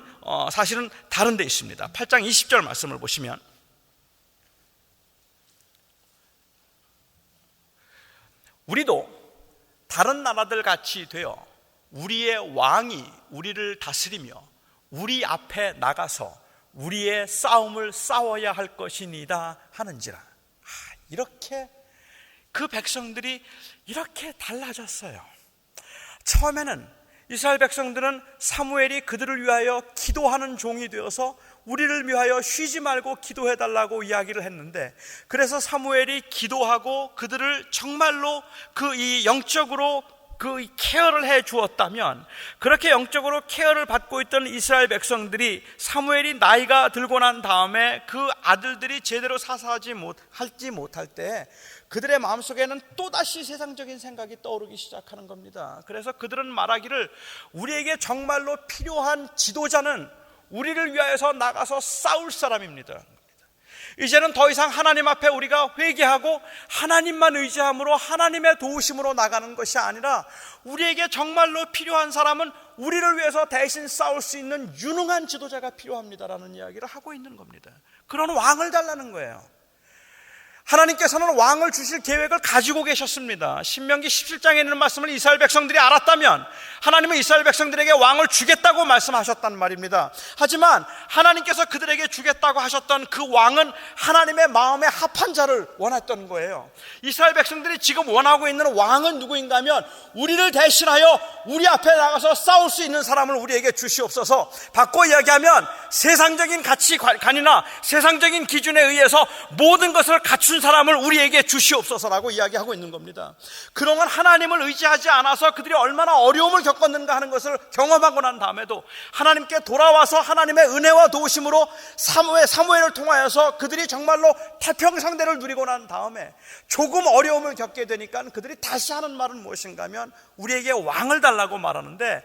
사실은 다른 데 있습니다. 8장 20절 말씀을 보시면 우리도 다른 나라들 같이 되어 우리의 왕이 우리를 다스리며 우리 앞에 나가서 우리의 싸움을 싸워야 할 것이니다 하는지라. 이렇게 그 백성들이 이렇게 달라졌어요. 처음에는 이스라엘 백성들은 사무엘이 그들을 위하여 기도하는 종이 되어서 우리를 위하여 쉬지 말고 기도해달라고 이야기를 했는데, 그래서 사무엘이 기도하고 그들을 정말로 영적으로 케어를 해 주었다면, 그렇게 영적으로 케어를 받고 있던 이스라엘 백성들이 사무엘이 나이가 들고 난 다음에 그 아들들이 제대로 사사하지 못할 때 그들의 마음속에는 또다시 세상적인 생각이 떠오르기 시작하는 겁니다. 그래서 그들은 말하기를 우리에게 정말로 필요한 지도자는 우리를 위하여서 나가서 싸울 사람입니다. 이제는 더 이상 하나님 앞에 우리가 회개하고 하나님만 의지함으로 하나님의 도우심으로 나가는 것이 아니라 우리에게 정말로 필요한 사람은 우리를 위해서 대신 싸울 수 있는 유능한 지도자가 필요합니다라는 이야기를 하고 있는 겁니다. 그런 왕을 달라는 거예요. 하나님께서는 왕을 주실 계획을 가지고 계셨습니다. 신명기 17장에 있는 말씀을 이스라엘 백성들이 알았다면 하나님은 이스라엘 백성들에게 왕을 주겠다고 말씀하셨단 말입니다. 하지만 하나님께서 그들에게 주겠다고 하셨던 그 왕은 하나님의 마음에 합한 자를 원했던 거예요. 이스라엘 백성들이 지금 원하고 있는 왕은 누구인가 하면 우리를 대신하여 우리 앞에 나가서 싸울 수 있는 사람을 우리에게 주시옵소서. 바꿔 이야기하면 세상적인 가치관이나 세상적인 기준에 의해서 모든 것을 갖춘 사람을 우리에게 주시옵소서라고 이야기하고 있는 겁니다. 그동안 하나님을 의지하지 않아서 그들이 얼마나 어려움을 겪었는가 하는 것을 경험하고 난 다음에도 하나님께 돌아와서 하나님의 은혜와 도우심으로 사무엘을 통하여서 그들이 정말로 태평성대를 누리고 난 다음에 조금 어려움을 겪게 되니까 그들이 다시 하는 말은 무엇인가 하면 우리에게 왕을 달라고 말하는데,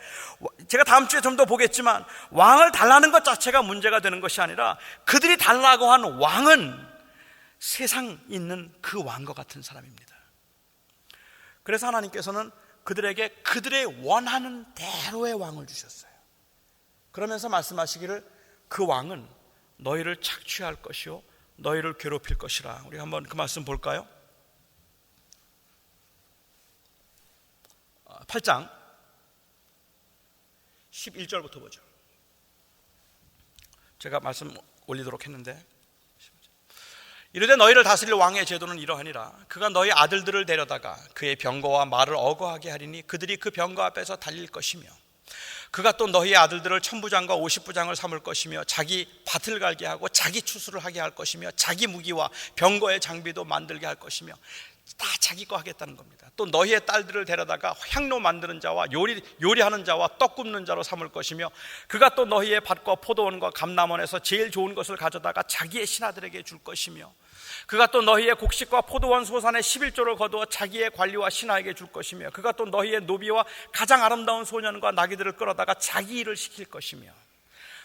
제가 다음 주에 좀 더 보겠지만 왕을 달라는 것 자체가 문제가 되는 것이 아니라 그들이 달라고 한 왕은 세상 있는 그 왕과 같은 사람입니다. 그래서 하나님께서는 그들에게 그들의 원하는 대로의 왕을 주셨어요. 그러면서 말씀하시기를 그 왕은 너희를 착취할 것이요 너희를 괴롭힐 것이라. 우리 한번 그 말씀 볼까요? 8장 11절부터 보죠. 제가 말씀 올리도록 했는데, 이르되 너희를 다스릴 왕의 제도는 이러하니라. 그가 너희 아들들을 데려다가 그의 병거와 말을 어거하게 하리니 그들이 그 병거 앞에서 달릴 것이며, 그가 또 너희의 아들들을 1000부장과 50부장을 삼을 것이며 자기 밭을 갈게 하고 자기 추수를 하게 할 것이며 자기 무기와 병거의 장비도 만들게 할 것이며, 다 자기 거 하겠다는 겁니다. 또 너희의 딸들을 데려다가 향로 만드는 자와 요리하는 자와 떡 굽는 자로 삼을 것이며, 그가 또 너희의 밭과 포도원과 감람원에서 제일 좋은 것을 가져다가 자기의 신하들에게 줄 것이며, 그가 또 너희의 곡식과 포도원 소산의 11조를 거두어 자기의 관리와 신하에게 줄 것이며, 그가 또 너희의 노비와 가장 아름다운 소년과 나귀들을 끌어다가 자기 일을 시킬 것이며,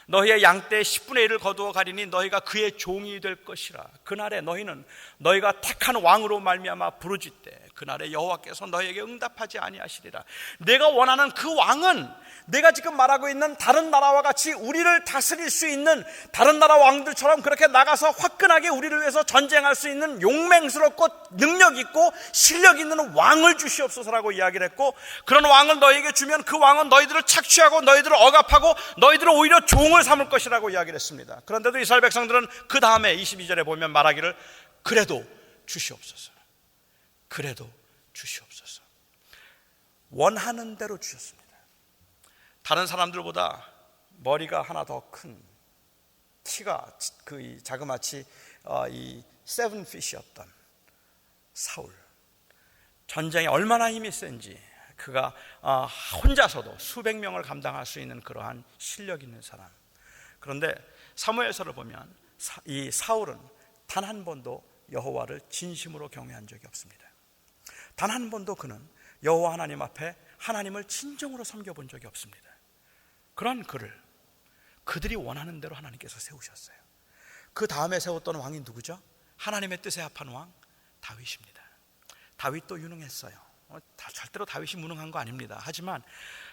너희의 양떼의 10분의 1을 거두어 가리니 너희가 그의 종이 될 것이라. 그날에 너희는 너희가 택한 왕으로 말미암아 부르짖되 그날에 여호와께서 너희에게 응답하지 아니하시리라. 내가 원하는 그 왕은 내가 지금 말하고 있는 다른 나라와 같이 우리를 다스릴 수 있는, 다른 나라 왕들처럼 그렇게 나가서 화끈하게 우리를 위해서 전쟁할 수 있는 용맹스럽고 능력 있고 실력 있는 왕을 주시옵소서라고 이야기를 했고, 그런 왕을 너희에게 주면 그 왕은 너희들을 착취하고 너희들을 억압하고 너희들을 오히려 종을 삼을 것이라고 이야기를 했습니다. 그런데도 이스라엘 백성들은 그 다음에 22절에 보면 말하기를 그래도 주시옵소서, 그래도 주시옵소서. 원하는 대로 주셨습니다. 다른 사람들보다 머리가 하나 더 큰, 키가 자그마치 이 세븐핏이었던 사울, 전쟁에 얼마나 힘이 센지 그가 혼자서도 수백 명을 감당할 수 있는 그러한 실력 있는 사람. 그런데 사무엘서를 보면 이 사울은 단 한 번도 여호와를 진심으로 경외한 적이 없습니다. 단 한 번도 그는 여호와 하나님 앞에 하나님을 진정으로 섬겨본 적이 없습니다. 그런 그들이 원하는 대로 하나님께서 세우셨어요. 그 다음에 세웠던 왕이 누구죠? 하나님의 뜻에 합한 왕 다윗입니다. 다윗도 유능했어요. 절대로 다윗이 무능한 거 아닙니다. 하지만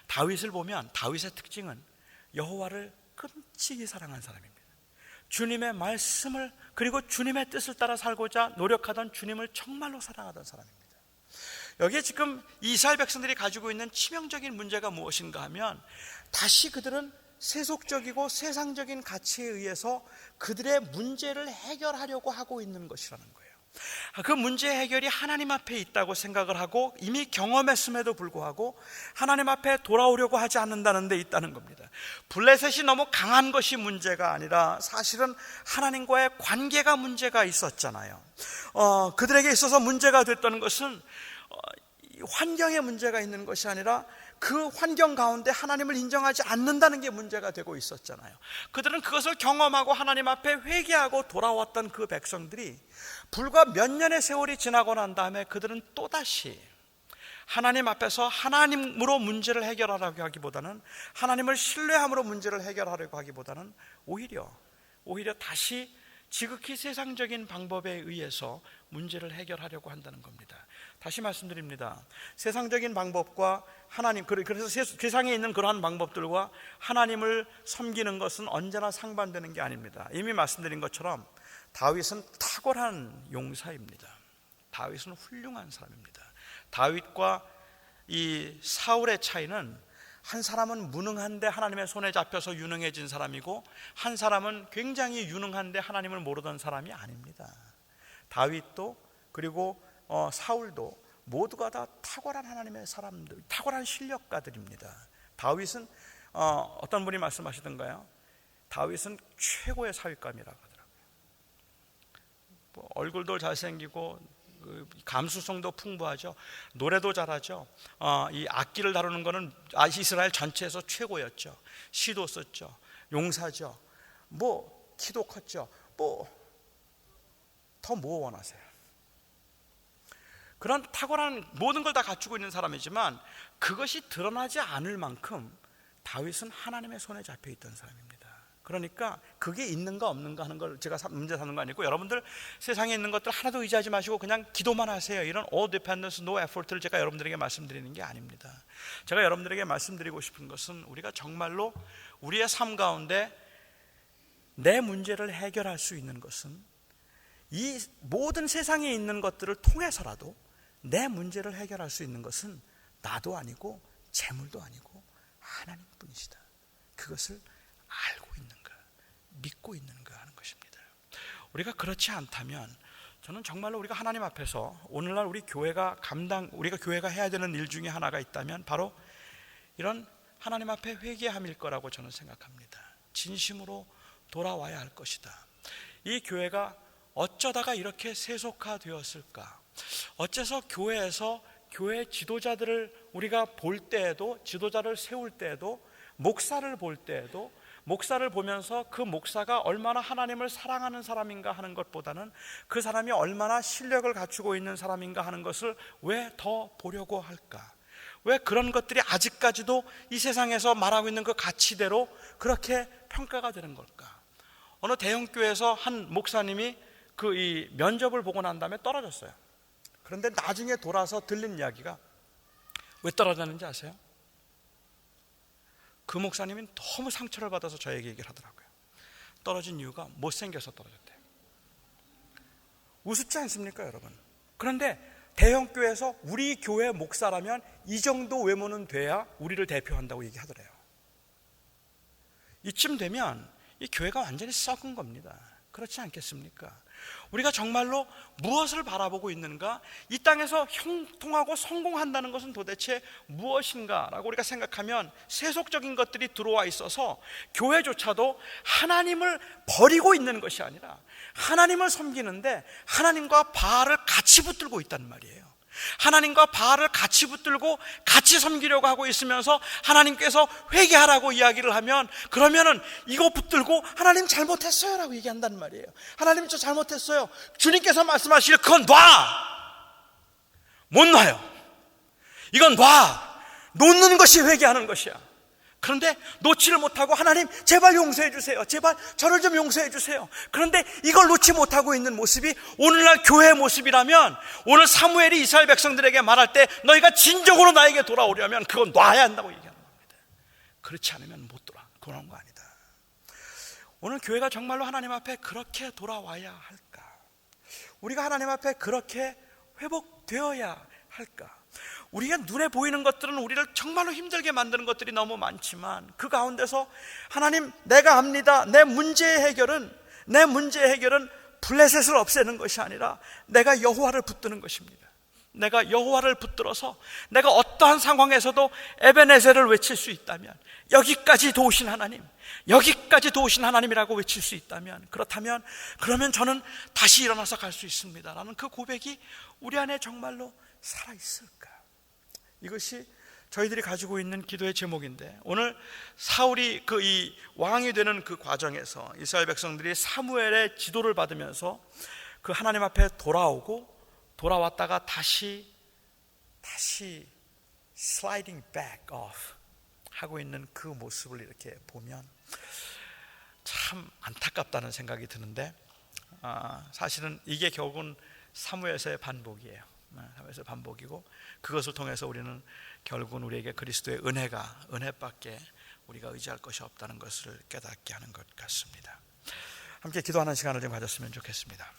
다윗을 보면 다윗의 특징은 여호와를 끔찍이 사랑한 사람입니다. 주님의 말씀을, 그리고 주님의 뜻을 따라 살고자 노력하던 주님을 정말로 사랑하던 사람입니다. 여기에 지금 이스라엘 백성들이 가지고 있는 치명적인 문제가 무엇인가 하면, 다시 그들은 세속적이고 세상적인 가치에 의해서 그들의 문제를 해결하려고 하고 있는 것이라는 거예요. 그 문제 해결이 하나님 앞에 있다고 생각을 하고 이미 경험했음에도 불구하고 하나님 앞에 돌아오려고 하지 않는다는 데 있다는 겁니다. 블레셋이 너무 강한 것이 문제가 아니라 사실은 하나님과의 관계가 문제가 있었잖아요. 그들에게 있어서 문제가 됐다는 것은 환경에 문제가 있는 것이 아니라 그 환경 가운데 하나님을 인정하지 않는다는 게 문제가 되고 있었잖아요. 그들은 그것을 경험하고 하나님 앞에 회개하고 돌아왔던 그 백성들이 불과 몇 년의 세월이 지나고 난 다음에 그들은 또다시 하나님 앞에서 하나님으로 문제를 해결하려고 하기보다는, 하나님을 신뢰함으로 문제를 해결하려고 하기보다는 오히려 다시 지극히 세상적인 방법에 의해서 문제를 해결하려고 한다는 겁니다. 다시 말씀드립니다. 세상적인 방법과 하나님, 그래서 세상에 있는 그러한 방법들과 하나님을 섬기는 것은 언제나 상반되는 게 아닙니다. 이미 말씀드린 것처럼 다윗은 탁월한 용사입니다. 다윗은 훌륭한 사람입니다. 다윗과 이 사울의 차이는, 한 사람은 무능한데 하나님의 손에 잡혀서 유능해진 사람이고, 한 사람은 굉장히 유능한데 하나님을 모르던 사람이 아닙니다. 다윗도 그리고 사울도 모두가 다 탁월한 하나님의 사람들, 탁월한 실력가들입니다. 다윗은 어떤 분이 말씀하시던가요? 다윗은 최고의 사윗감이라고 하더라고요. 얼굴도 잘생기고 감수성도 풍부하죠. 노래도 잘하죠. 이 악기를 다루는 것은 이스라엘 전체에서 최고였죠. 시도 썼죠. 용사죠. 키도 컸죠. 더 뭐 원하세요? 그런 탁월한 모든 걸 다 갖추고 있는 사람이지만 그것이 드러나지 않을 만큼 다윗은 하나님의 손에 잡혀 있던 사람입니다. 그러니까 그게 있는가 없는가 하는 걸 제가 문제 삼는 거 아니고, 여러분들 세상에 있는 것들 하나도 의지하지 마시고 그냥 기도만 하세요. 이런 all dependence, no effort를 제가 여러분들에게 말씀드리는 게 아닙니다. 제가 여러분들에게 말씀드리고 싶은 것은, 우리가 정말로 우리의 삶 가운데 내 문제를 해결할 수 있는 것은 이 모든 세상에 있는 것들을 통해서라도 내 문제를 해결할 수 있는 것은 나도 아니고 재물도 아니고 하나님뿐이시다. 그것을 알고 있는가, 믿고 있는가 하는 것입니다. 우리가 그렇지 않다면, 저는 정말로 우리가 하나님 앞에서 오늘날 우리가 교회가 해야 되는 일 중에 하나가 있다면 바로 이런 하나님 앞에 회개함일 거라고 저는 생각합니다. 진심으로 돌아와야 할 것이다. 이 교회가 어쩌다가 이렇게 세속화되었을까? 어째서 교회에서 교회 지도자들을 우리가 볼 때에도, 지도자를 세울 때에도, 목사를 볼 때에도, 목사를 보면서 그 목사가 얼마나 하나님을 사랑하는 사람인가 하는 것보다는 그 사람이 얼마나 실력을 갖추고 있는 사람인가 하는 것을 왜 더 보려고 할까? 왜 그런 것들이 아직까지도 이 세상에서 말하고 있는 그 가치대로 그렇게 평가가 되는 걸까? 어느 대형교회에서 한 목사님이 이 면접을 보고 난 다음에 떨어졌어요. 그런데 나중에 돌아서 들린 이야기가, 왜 떨어졌는지 아세요? 그 목사님이 너무 상처를 받아서 저에게 얘기를 하더라고요. 떨어진 이유가 못생겨서 떨어졌대요. 우습지 않습니까, 여러분? 그런데 대형교회에서 우리 교회 목사라면 이 정도 외모는 돼야 우리를 대표한다고 얘기하더래요. 이쯤 되면 이 교회가 완전히 썩은 겁니다. 그렇지 않겠습니까? 우리가 정말로 무엇을 바라보고 있는가? 이 땅에서 형통하고 성공한다는 것은 도대체 무엇인가? 라고 우리가 생각하면 세속적인 것들이 들어와 있어서 교회조차도 하나님을 버리고 있는 것이 아니라 하나님을 섬기는데 하나님과 바알을 같이 붙들고 있단 말이에요. 하나님과 바알을 같이 붙들고 같이 섬기려고 하고 있으면서 하나님께서 회개하라고 이야기를 하면, 그러면은 이거 붙들고 하나님 잘못했어요 라고 얘기한단 말이에요. 하나님 저 잘못했어요. 주님께서 말씀하시길 그건 못 놔요. 이건 놓는 것이 회개하는 것이야. 그런데 놓지를 못하고, 하나님 제발 용서해 주세요. 제발 저를 좀 용서해 주세요. 그런데 이걸 놓지 못하고 있는 모습이 오늘날 교회의 모습이라면, 오늘 사무엘이 이스라엘 백성들에게 말할 때 너희가 진정으로 나에게 돌아오려면 그건 놔야 한다고 얘기하는 겁니다. 그렇지 않으면 못 돌아오는 거 아니다. 오늘 교회가 정말로 하나님 앞에 그렇게 돌아와야 할까? 우리가 하나님 앞에 그렇게 회복되어야 할까? 우리가 눈에 보이는 것들은 우리를 정말로 힘들게 만드는 것들이 너무 많지만, 그 가운데서 하나님, 내가 압니다. 내 문제의 해결은 블레셋을 없애는 것이 아니라 내가 여호와를 붙드는 것입니다. 내가 여호와를 붙들어서 내가 어떠한 상황에서도 에베네셀을 외칠 수 있다면, 여기까지 도우신 하나님이라고 외칠 수 있다면, 그러면 저는 다시 일어나서 갈 수 있습니다 라는 그 고백이 우리 안에 정말로 살아있을까? 이것이 저희들이 가지고 있는 기도의 제목인데, 오늘 사울이 이 왕이 되는 그 과정에서 이스라엘 백성들이 사무엘의 지도를 받으면서 그 하나님 앞에 돌아왔다가 다시 sliding back off 하고 있는 그 모습을 이렇게 보면 참 안타깝다는 생각이 드는데, 사실은 이게 결국은 사무엘서의 반복이에요. 사무엘서의 반복이고, 그것을 통해서 우리는 결국은 우리에게 그리스도의 은혜밖에 우리가 의지할 것이 없다는 것을 깨닫게 하는 것 같습니다. 함께 기도하는 시간을 좀 가졌으면 좋겠습니다.